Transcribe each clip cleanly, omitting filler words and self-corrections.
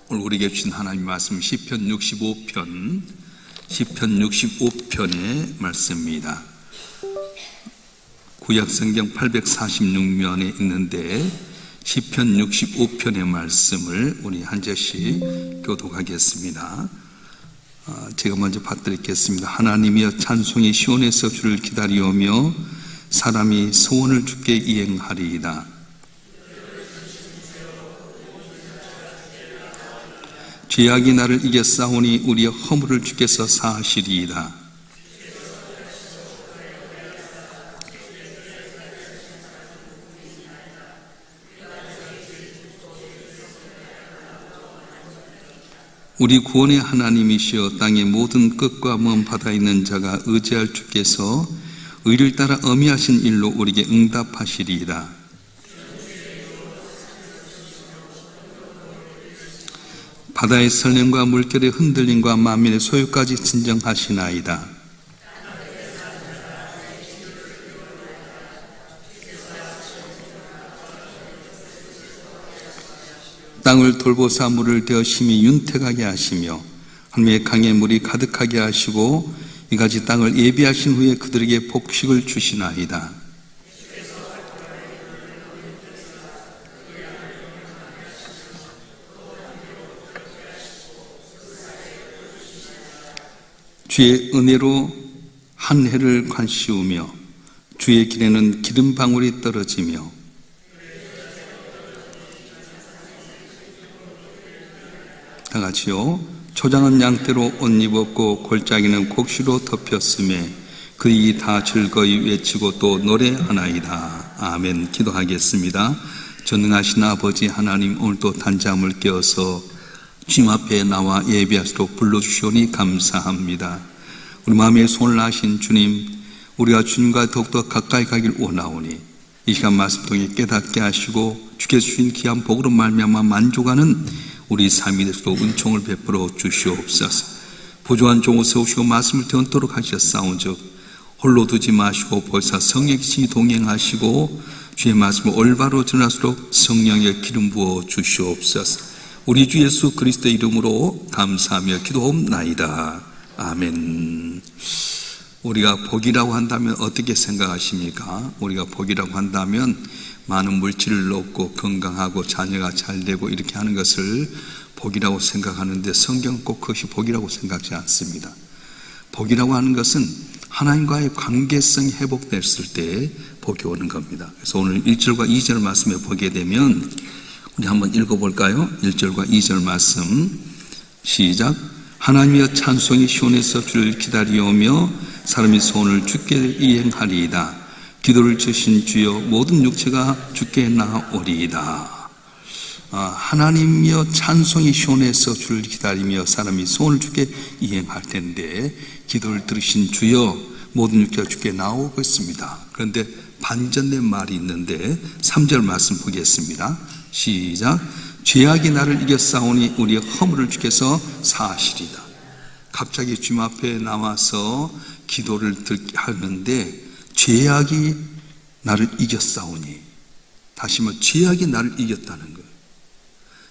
오늘 우리에게 주신 하나님의 말씀 시편 65편의 말씀입니다. 구약성경 846면에 있는데 시편 65편의 말씀을 우리 한 절씩 교독하겠습니다. 제가 먼저 받드리겠습니다. 하나님이여 찬송이 시온에서 주를 기다리오며 사람이 소원을 주께 이행하리이다. 죄악이 나를 이겨 싸우니 우리의 허물을 주께서 사하시리이다. 우리 구원의 하나님이시여 땅의 모든 끝과 먼 바다에 있는 자가 의지할 주께서 의를 따라 어미하신 일로 우리에게 응답하시리이다. 바다의 설렘과 물결의 흔들림과 만민의 소유까지 진정하시나이다. 땅을 돌보사 물을 대어 심히 윤택하게 하시며 하늘의 강의 물이 가득하게 하시고 이같이 땅을 예비하신 후에 그들에게 복식을 주시나이다. 주의 은혜로 한 해를 관시우며 주의 길에는 기름방울이 떨어지며 다 같이요. 초장은 양떼로 옷 입었고 골짜기는 곡식으로 덮였음에 그들이 다 즐거이 외치고 또 노래하나이다. 아멘. 기도하겠습니다. 전능하신 아버지 하나님, 오늘도 단잠을 깨어서 주님 앞에 나와 예배하시도록 불러주시오니 감사합니다. 우리 마음에 손을 나신 주님, 우리가 주님과 더욱더 가까이 가길 원하오니 이 시간 말씀 통해 깨닫게 하시고 주께서 주신 귀한 복으로 말미암아 만족하는 우리 삶이 되도록 은총을 베풀어 주시옵소서. 부조한 종을 세우시고 말씀을 되ont도록 하셨사온즉 홀로 두지 마시고 벌써 성령의 신이 동행하시고 주의 말씀을 올바로 전하도록 성령의 기름 부어 주시옵소서. 우리 주 예수 그리스도의 이름으로 감사하며 기도옵나이다. 아멘. 우리가 복이라고 한다면 어떻게 생각하십니까? 우리가 복이라고 한다면 많은 물질을 얻고 건강하고 자녀가 잘 되고 이렇게 하는 것을 복이라고 생각하는데 성경은 꼭 그것이 복이라고 생각하지 않습니다. 복이라고 하는 것은 하나님과의 관계성이 회복됐을 때 복이 오는 겁니다. 그래서 오늘 1절과 2절 말씀에 보게 되면 우리 한번 읽어볼까요? 1절과 2절 말씀 시작. 하나님이여 찬송이 시온에서 주를 기다리오며 사람이 소원을 주께 이행하리이다. 기도를 주신 주여 모든 육체가 주께 나오리이다. 하나님이여 찬송이 시온에서 주를 기다리며 사람이 소원을 주께 이행할 텐데 기도를 들으신 주여 모든 육체가 주께 나오고 있습니다. 그런데 반전된 말이 있는데 3절 말씀 보겠습니다. 시작. 죄악이 나를 이겨 싸우니 우리의 허물을 주께서 사하시리다. 갑자기 주님 앞에 나와서 기도를 하는데 죄악이 나를 이겨 싸우니, 다시 말해 죄악이 나를 이겼다는 거예요.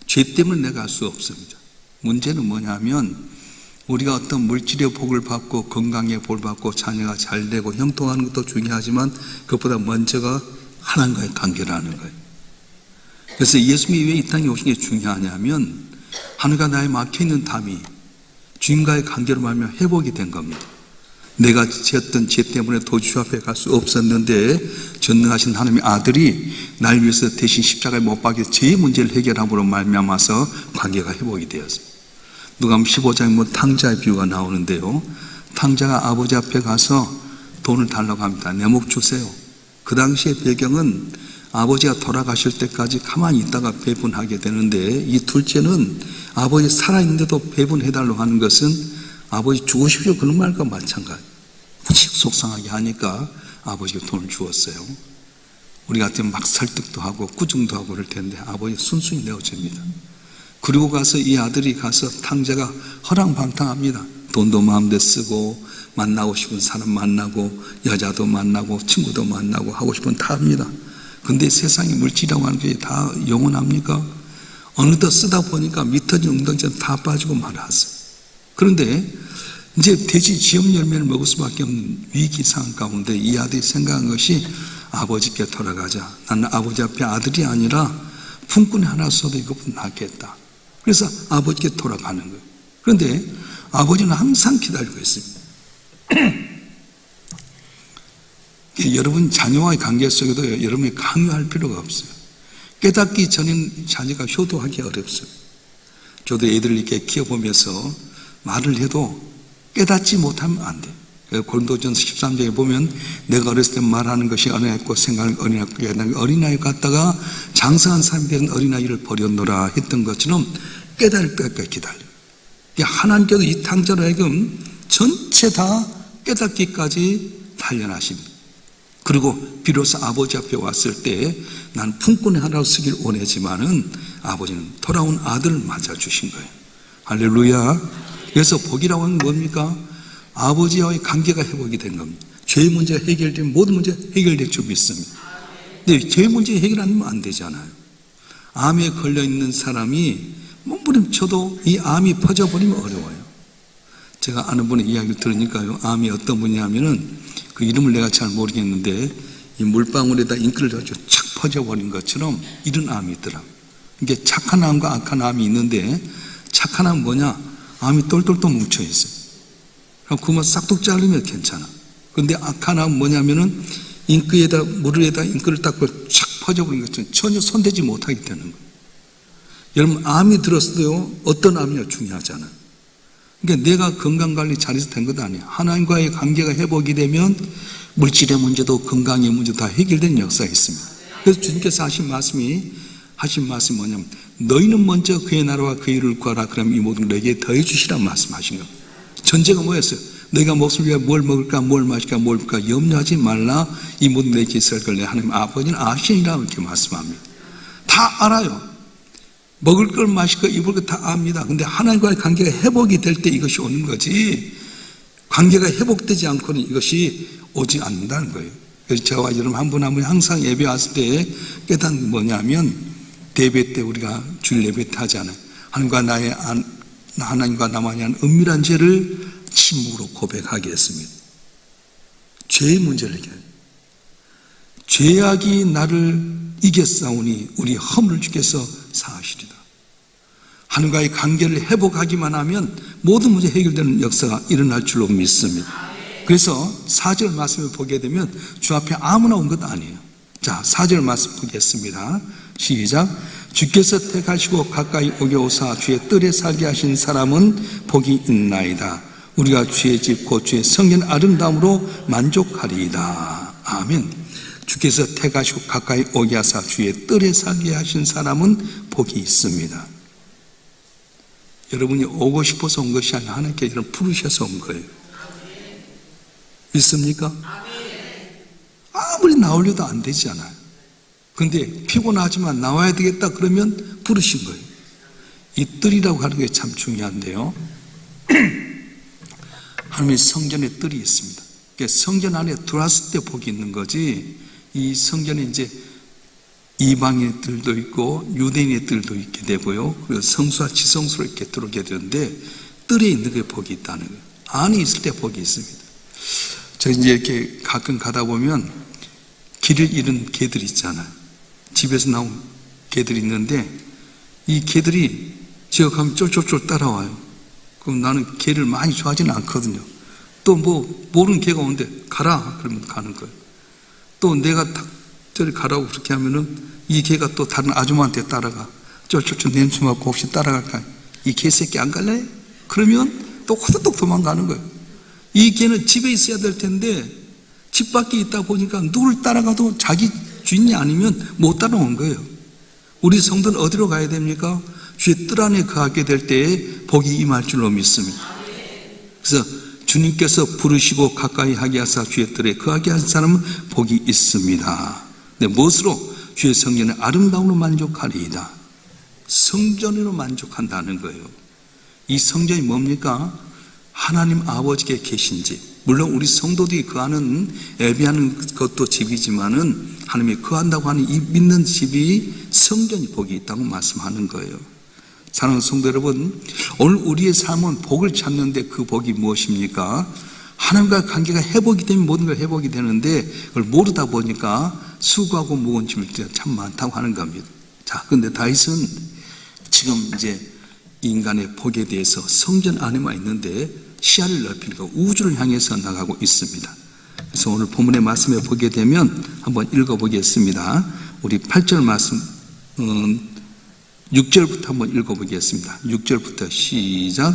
죄 때문에 내가 할 수 없습니다. 문제는 뭐냐면 우리가 어떤 물질의 복을 받고 건강의 복을 받고 자녀가 잘 되고 형통하는 것도 중요하지만 그것보다 먼저가 하나님과의 관계라는 거예요. 그래서 예수님이 왜 이 땅에 오신 게 중요하냐면 하늘과 나에 막혀있는 담이 주님과의 관계로 말미암아 회복이 된 겁니다. 내가 지었던 죄 때문에 도저히 주 앞에 갈 수 없었는데 전능하신 하나님의 아들이 날 위해서 대신 십자가에 못 박혀 죄의 문제를 해결함으로 말미암아서 관계가 회복이 되었어요. 누가복음 15장에 탕자의 비유가 나오는데요, 탕자가 아버지 앞에 가서 돈을 달라고 합니다. 내 목 주세요. 그 당시의 배경은 아버지가 돌아가실 때까지 가만히 있다가 배분하게 되는데 이 둘째는 아버지 살아있는데도 배분해달라고 하는 것은 아버지 죽으십시오 그런 말과 마찬가지. 무척 속상하게 하니까 아버지가 돈을 주었어요. 우리 같으면 막 설득도 하고 꾸중도 하고 그럴 텐데 아버지 순순히 내어줍니다. 그리고 가서 이 아들이 가서 탕자가 허랑방탕합니다. 돈도 마음대로 쓰고 만나고 싶은 사람 만나고 여자도 만나고 친구도 만나고 하고 싶은 다 합니다. 근데 세상에 물질이라고 하는 게 다 영원합니까? 어느덧 쓰다 보니까 미터진 웅덩이처럼 다 빠지고 말았어요. 그런데 이제 돼지 지엽 열매를 먹을 수밖에 없는 위기 상황 가운데 이 아들이 생각한 것이 아버지께 돌아가자. 나는 아버지 앞에 아들이 아니라 품꾼이 하나 써도 이것보다 낫겠다. 그래서 아버지께 돌아가는 거예요. 그런데 아버지는 항상 기다리고 있습니다. 여러분 자녀와의 관계 속에도 여러분이 강요할 필요가 없어요. 깨닫기 전엔 자녀가 효도하기 어렵어요. 저도 애들을 이렇게 키워보면서 말을 해도 깨닫지 못하면 안 돼요. 고린도전서 13장에 보면 내가 어렸을 때 말하는 것이 어린아이고 생각을 어린아이 같다가 장성한 사람이 된 어린아이를 버렸노라 했던 것처럼 깨달을 때까지 기다려요. 하나님께서 이 탕자로 하여금 전체 다 깨닫기까지 단련하십니다. 그리고 비로소 아버지 앞에 왔을 때 난 품꾼의 하나로 쓰길 원하지만은 아버지는 돌아온 아들을 맞아주신 거예요. 할렐루야. 그래서 복이라고 하는 뭡니까? 아버지와의 관계가 회복이 된 겁니다. 죄의 문제가 해결되면 모든 문제가 해결될 줄 믿습니다. 근데 죄의 문제 해결 안 되면 안 되잖아요. 암에 걸려있는 사람이 몸부림쳐도 이 암이 퍼져버리면 어려워요. 제가 아는 분의 이야기를 들으니까요, 암이 어떤 분이냐면은 그 이름을 내가 잘 모르겠는데 이 물방울에다 잉크를 가지고 착 퍼져버린 것처럼 이런 암이 있더라고요. 이게 착한 암과 악한 암이 있는데 착한 암은 뭐냐? 암이 똘똘똘 뭉쳐있어요. 그럼 그만 싹둑 자르면 괜찮아. 근데 악한 암은 뭐냐면은 잉크에다, 물에다 잉크를 닦고 착 퍼져버린 것처럼 전혀 손대지 못하게 되는 거예요. 여러분, 암이 들었어도 어떤 암이냐 중요하잖아요. 그러니까 내가 건강관리 잘해서 된 것도 아니에요. 하나님과의 관계가 회복이 되면 물질의 문제도 건강의 문제도 다 해결되는 역사가 있습니다. 그래서 주님께서 하신 말씀이 뭐냐면 너희는 먼저 그의 나라와 그의 일을 구하라. 그러면 이 모든 너에게 더해 주시라는 말씀하신 겁니다. 전제가 뭐였어요? 너희가 목숨을 위해 뭘 먹을까, 뭘 마실까, 뭘 볼까 염려하지 말라. 이 모든 너에게 있을 걸래. 하나님 아버지는 아시니라 이렇게 말씀합니다. 다 알아요. 먹을 걸 마실 거 입을 거 다 압니다. 근데 하나님과의 관계가 회복이 될 때 이것이 오는 거지, 관계가 회복되지 않고는 이것이 오지 않는다는 거예요. 그래서 저와 여러분 한 분 한 분이 항상 예배 왔을 때 깨닫는 게 뭐냐면, 예배 때 우리가 주일 예배 때 하잖아요. 하나님과 나만이 한 은밀한 죄를 침묵으로 고백하겠습니다. 죄의 문제를 얘기해요. 죄악이 나를 이겼사오니 우리 허물을 주께서 사하시리다. 하나님과의 관계를 회복하기만 하면 모든 문제 해결되는 역사가 일어날 줄로 믿습니다. 그래서 4절 말씀을 보게 되면 주 앞에 아무나 온 것 아니에요. 자, 4절 말씀 보겠습니다. 시작. 주께서 택하시고 가까이 오게 오사 주의 뜰에 살게 하신 사람은 복이 있나이다. 우리가 주의 집 곧 주의 성전 아름다움으로 만족하리이다. 아멘. 주께서 택하시고 가까이 오게 하사 주의 뜰에 살게 하신 사람은 복이 있습니다. 여러분이 오고 싶어서 온 것이 아니라 하나님께 여러분 부르셔서 온 거예요. 믿습니까? 아무리 나오려도 안 되잖아요. 근데 피곤하지만 나와야 되겠다 그러면 부르신 거예요. 이 뜰이라고 하는 게 참 중요한데요. 하나님의 성전에 뜰이 있습니다. 그러니까 성전 안에 들어왔을 때 복이 있는 거지, 이 성전에 이제 이방인의 뜰도 있고 유대인의 뜰도 있게 되고요. 그리고 성수와 지성수로 이렇게 들어오게 되는데 뜰에 있는 게 복이 있다는 거예요. 안에 있을 때 복이 있습니다. 저 이제 이렇게 가끔 가다 보면 길을 잃은 개들 있잖아요. 집에서 나온 개들이 있는데 이 개들이 제가 가면 쫄쫄쫄 따라와요. 그럼 나는 개를 많이 좋아하지는 않거든요. 또 뭐 모르는 개가 오는데 가라 그러면 가는 거예요. 또 내가 딱 저리 가라고 그렇게 하면은 이 개가 또 다른 아줌마한테 따라가. 쫄쫄쫄 냄새 맡고 혹시 따라갈까? 이 개새끼 안 갈래? 그러면 또 호떡 도망가는 거예요. 이 개는 집에 있어야 될 텐데 집 밖에 있다 보니까 누굴 따라가도 자기 주인이 아니면 못 따라온 거예요. 우리 성도는 어디로 가야 됩니까? 주의 뜰 안에 거하게 될 때에 복이 임할 줄로 믿습니다. 그래서 주님께서 부르시고 가까이 하게 하사 주의 뜰에 거하게 한 사람은 복이 있습니다. 네, 무엇으로? 주의 성전의 아름다움으로 만족하리이다. 성전으로 만족한다는 거예요. 이 성전이 뭡니까? 하나님 아버지께 계신 집. 물론 우리 성도들이 거하는, 예배하는 것도 집이지만은 하나님이 거한다고 하는 이 믿는 집이 성전이 복이 있다고 말씀하는 거예요. 사랑하는 성도 여러분, 오늘 우리의 삶은 복을 찾는데 그 복이 무엇입니까? 하나님과 관계가 회복이 되면 모든 걸 회복이 되는데 그걸 모르다 보니까 수고하고 무거운 짐을 지가 참 많다고 하는 겁니다. 자, 근데 다윗은 지금 이제 인간의 복에 대해서 성전 안에만 있는데 시야를 넓히고 우주를 향해서 나가고 있습니다. 그래서 오늘 본문의 말씀에 보게 되면 한번 읽어보겠습니다. 우리 8절 말씀 6절부터 한번 읽어보겠습니다. 6절부터 시작.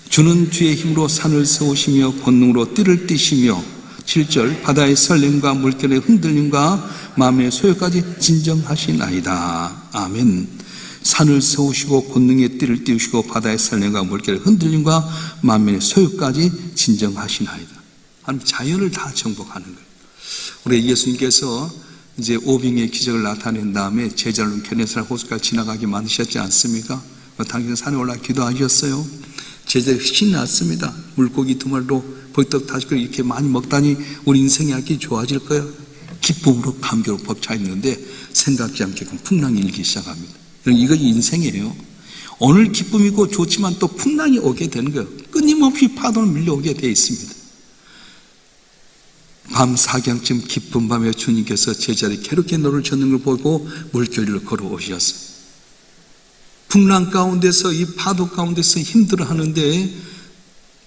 주는 주의 힘으로 산을 세우시며 권능으로 띠를 띠시며 7절 바다의 설렘과 물결의 흔들림과 마음의 소요까지 진정하시나이다. 아멘. 산을 세우시고 권능의 띠를 띄우시고 바다의 설렘과 물결의 흔들림과 마음의 소요까지 진정하시나이다. 하나님 자연을 다 정복하는 거예요. 우리 예수님께서 이제 오병의 기적을 나타낸 다음에 제자를 게네사렛 호수까지 지나가게 만드셨지 않습니까? 당신 산에 올라 기도하셨어요. 제자들이 신났습니다. 물고기 2마리로 벌떡 다시고 이렇게 많이 먹다니 우리 인생이 아주 좋아질 거야. 기쁨으로 감격으로 벅차 있는데 생각지 않게 풍랑이 일기 시작합니다. 이거 인생이에요. 오늘 기쁨이고 좋지만 또 풍랑이 오게 되는 거예요. 끊임없이 파도는 밀려오게 되어 있습니다. 밤 사경쯤 깊은 밤에 주님께서 제자들이 괴롭게 노를 젓는 걸 보고 물결을 걸어오셨어요. 풍랑 가운데서 이 파도 가운데서 힘들어 하는데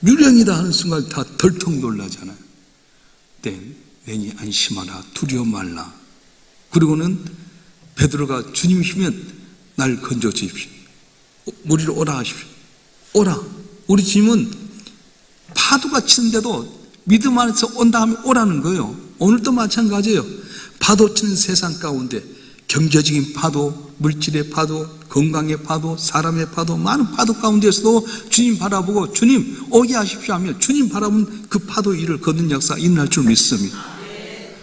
유령이다 하는 순간 다 덜컥 놀라잖아요. 내니 안심하라 두려워 말라. 그리고는 베드로가 주님이시면 날 건져 주십시오. 우리로 오라 하십시오. 오라. 우리 주님은 파도가 치는데도 믿음 안에서 온다 하면 오라는 거예요. 오늘도 마찬가지예요. 파도 치는 세상 가운데 경제적인 파도, 물질의 파도, 건강의 파도, 사람의 파도, 많은 파도 가운데서도 주님 바라보고 주님 오게 하십시오 하면 주님 바라보면 그 파도 위를 걷는 역사 일어날 줄 믿습니다.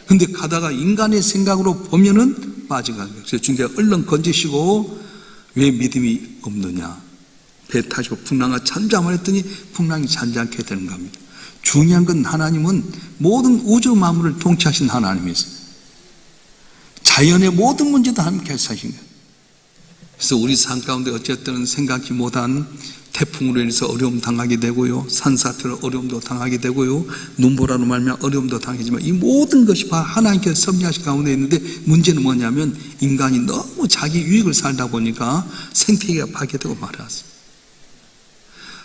근데 가다가 인간의 생각으로 보면은 빠져가는 거예요. 그래서 주님께서 얼른 건지시고 왜 믿음이 없느냐. 배 타시고 풍랑아 잠잠하라 했더니 풍랑이 잠잠게 되는 겁니다. 중요한 건 하나님은 모든 우주 만물을 통치하신 하나님이세요. 자연의 모든 문제도 함께 하신 거예요. 그래서 우리 삶 가운데 어쨌든 생각지 못한 태풍으로 인해서 어려움 당하게 되고요, 산사태로 어려움도 당하게 되고요, 눈보라로 말미암아 어려움도 당하지만 이 모든 것이 하나님께서 섭리하신 가운데 있는데 문제는 뭐냐면 인간이 너무 자기 유익을 살다 보니까 생태계가 파괴되고 말았어요.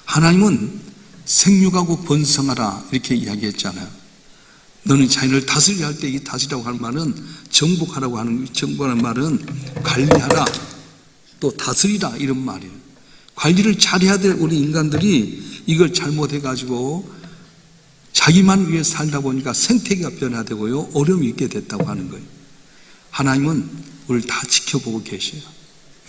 하나님은 생육하고 번성하라 이렇게 이야기했잖아요. 너는 자연을 다스리려 할 때 이 다스리라고 하는 말은 정복하라고 하는, 정복하는 말은 관리하라 또 다스리라 이런 말이에요. 관리를 잘해야 될 우리 인간들이 이걸 잘못해가지고 자기만 위해 살다 보니까 생태계가 변화되고요, 어려움이 있게 됐다고 하는 거예요. 하나님은 우리를 다 지켜보고 계셔요.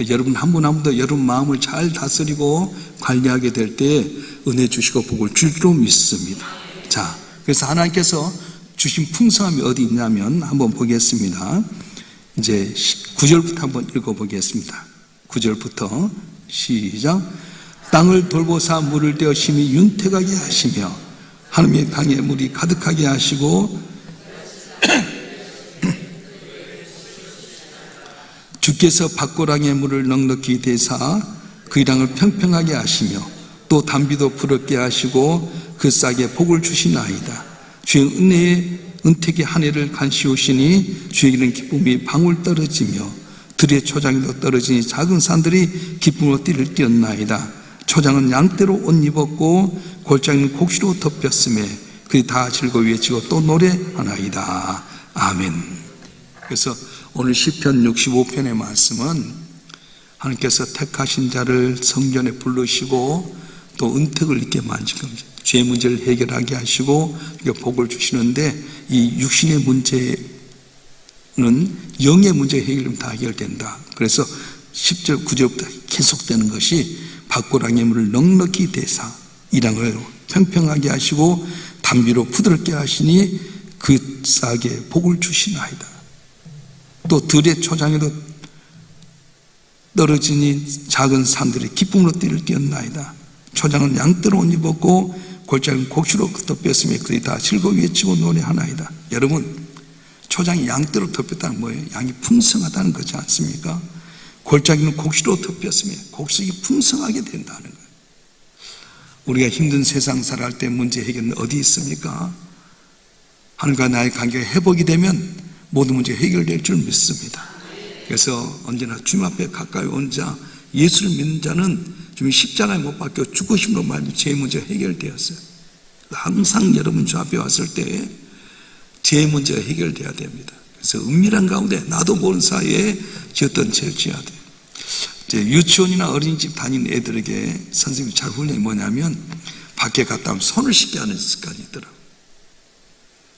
여러분 한 분 한 분도 여러분 마음을 잘 다스리고 관리하게 될 때 은혜 주시고 복을 줄 줄로 믿습니다. 자, 그래서 하나님께서 주신 풍성함이 어디 있냐면 한번 보겠습니다. 이제 9절부터 한번 읽어보겠습니다. 9절부터 시작. 땅을 돌보사 물을 떼어 심히 윤택하게 하시며 하나님의 강에 물이 가득하게 하시고 주께서 밭고랑에 물을 넉넉히 대사 그 땅을 평평하게 하시며 또 담비도 부럽게 하시고 그 싹에 복을 주시나이다. 주의 은혜의 은택의 한 해를 간시오시니 주에게는 기쁨이 방울 떨어지며 들의 초장에도 떨어지니 작은 산들이 기쁨으로 띠를 띄었나이다. 초장은 양떼로 옷 입었고 골짜기는 곡식으로 덮였음에 그들이 다 즐거워 외치고 또 노래하나이다. 아멘. 그래서 오늘 시편 65편의 말씀은 하나님께서 택하신 자를 성전에 부르시고 또 은택을 있게 만진 겁니다. 죄 문제를 해결하게 하시고 복을 주시는데 이 육신의 문제는 영의 문제 해결되면 다 해결된다. 그래서 10절 9절부터 계속되는 것이 밭고랑의 물을 넉넉히 대사 이 땅을 평평하게 하시고 담비로 부드럽게 하시니 그 싹에 복을 주시나이다. 또 들의 초장에도 떨어지니 작은 산들이 기쁨으로 띠를 띄었나이다. 초장은 양떼로 옷 입었고 골짜기는 곡식으로 덮였으며 그들이 다 즐거워 외치고 노래하나이다. 여러분, 초장이 양떼로 덮였다는 뭐예요? 양이 풍성하다는 거지 않습니까? 골짜기는 곡식으로 덮였으며 곡식이 풍성하게 된다는 거예요. 우리가 힘든 세상 살아갈 때 문제 해결은 어디 있습니까? 하나님과 나의 관계가 회복이 되면 모든 문제 해결될 줄 믿습니다. 그래서 언제나 주님 앞에 가까이 온 자, 예수를 믿는 자는 주님 십자가에 못 박혀 죽으심으로 말미암아 제 문제가 해결되었어요. 항상 여러분 주 앞에 왔을 때 제 문제가 해결돼야 됩니다. 그래서 은밀한 가운데 나도 모르는 사이에 지었던 죄를 지어야 돼요. 이제 유치원이나 어린이집 다니는 애들에게 선생님이 잘 훈련이 뭐냐면 밖에 갔다 오면 손을 씻게 하는 습관이 있더라고요.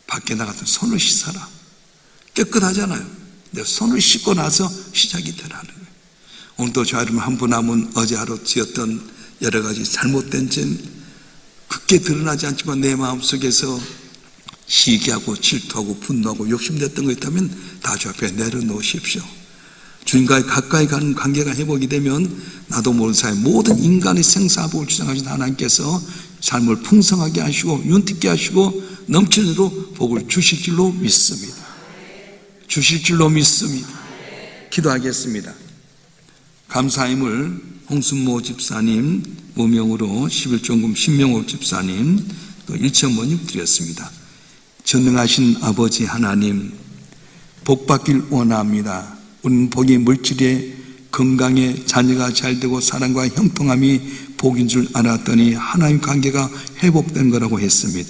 밖에 나갔다 손을 씻어라. 깨끗하잖아요. 근데 손을 씻고 나서 시작이 되라는 거예요. 오늘도 저 여러분 한 분 남은 어제 하루 지었던 여러 가지 잘못된 죄 굳게 드러나지 않지만 내 마음속에서 시기하고 질투하고 분노하고 욕심냈던 거 있다면 다 주 앞에 내려놓으십시오. 주님과의 가까이 가는 관계가 회복이 되면 나도 모르는 사이 모든 인간의 생사복을 주장하신 하나님께서 삶을 풍성하게 하시고 윤택게 하시고 넘치는 대로 복을 주실 줄로 믿습니다. 주실 줄로 믿습니다. 기도하겠습니다. 감사임을 홍순모 집사님 무명으로 11종금 신명옥 집사님 또 1,000번님 드렸습니다. 전능하신 아버지 하나님, 복 받길 원합니다. 우리는 복이 물질에 건강에 자녀가 잘되고 사랑과 형통함이 복인 줄 알았더니 하나님 관계가 회복된 거라고 했습니다.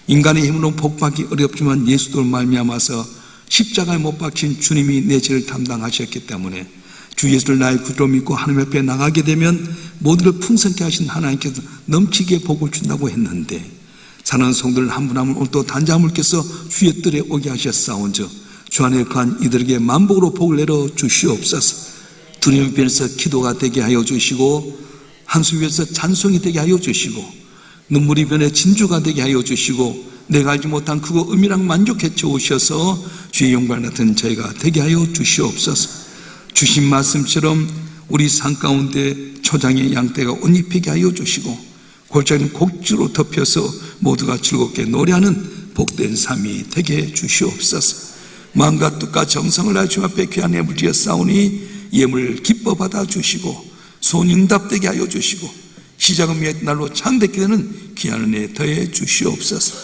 인간의 힘으로 복 받기 어렵지만 예수도 말미암아서 십자가에 못 박힌 주님이 내 죄를 담당하셨기 때문에 주 예수를 나의 구주로 믿고 하나님 앞에 나가게 되면 모두를 풍성케 하신 하나님께서 넘치게 복을 준다고 했는데 사랑하는 성도들 한 분 한 분 오늘도 단자물께서 주의 뜰에 오게 하셨사온즉 주 안에 거한 이들에게 만복으로 복을 내려 주시옵소서. 두려움 변에서 기도가 되게 하여 주시고 한숨 변에서 찬송이 되게 하여 주시고 눈물이 변해 진주가 되게 하여 주시고 내가 알지 못한 그거 은밀한 만족해 주셔서 주의 영광 같은 저희가 되게 하여 주시옵소서. 주신 말씀처럼 우리 산 가운데 초장의 양떼가 옷 입히게 하여 주시고 골짜기는 곡지로 덮여서 모두가 즐겁게 노래하는 복된 삶이 되게 해 주시옵소서. 마음과 뜻과 정성을 다해 주 앞에 귀한 예물 드려 싸우니 예물 기뻐 받아 주시고 소원응답되게 하여 주시고 시작은 몇 날로 창대케 되는 귀한 은혜 더해 주시옵소서.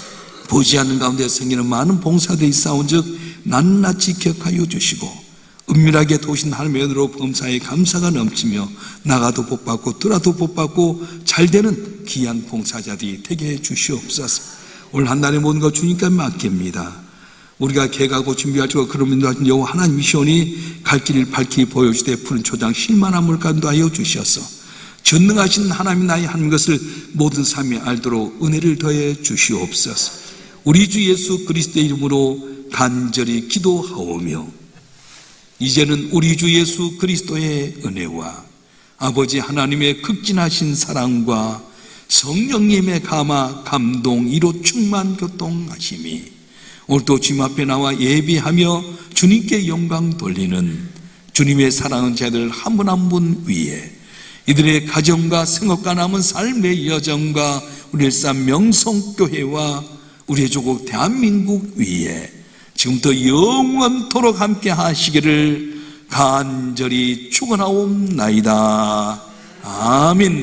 보지 않는 가운데 생기는 많은 봉사들이 싸운즉 낱낱이 기억하여 주시고 은밀하게 도우신 하나님의 은혜로 범사에 감사가 넘치며 나가도 복받고 들어도 복받고 잘되는 귀한 봉사자들이 되게 해 주시옵소서. 오늘 한 날의 모든 것 주님께 맡깁니다. 우리가 개가고 준비할 줄 그런 인도하신 여호와 하나님 미션이 갈 길을 밝히 보여주되 푸른 초장 쉴만한 물간도 하여 주셔서 전능하신 하나님 나의 하는 것을 모든 삶이 알도록 은혜를 더해 주시옵소서. 우리 주 예수 그리스도의 이름으로 간절히 기도하오며 이제는 우리 주 예수 그리스도의 은혜와 아버지 하나님의 극진하신 사랑과 성령님의 감화 감동 이로 충만 교통하심이 오늘도 주님 앞에 나와 예비하며 주님께 영광 돌리는 주님의 사랑하는 자들 한 분 한 분 위에 이들의 가정과 생업과 남은 삶의 여정과 우리 일산 명성교회와 우리의 조국 대한민국 위에 지금부터 영원토록 함께 하시기를 간절히 축원하옵나이다. 아멘.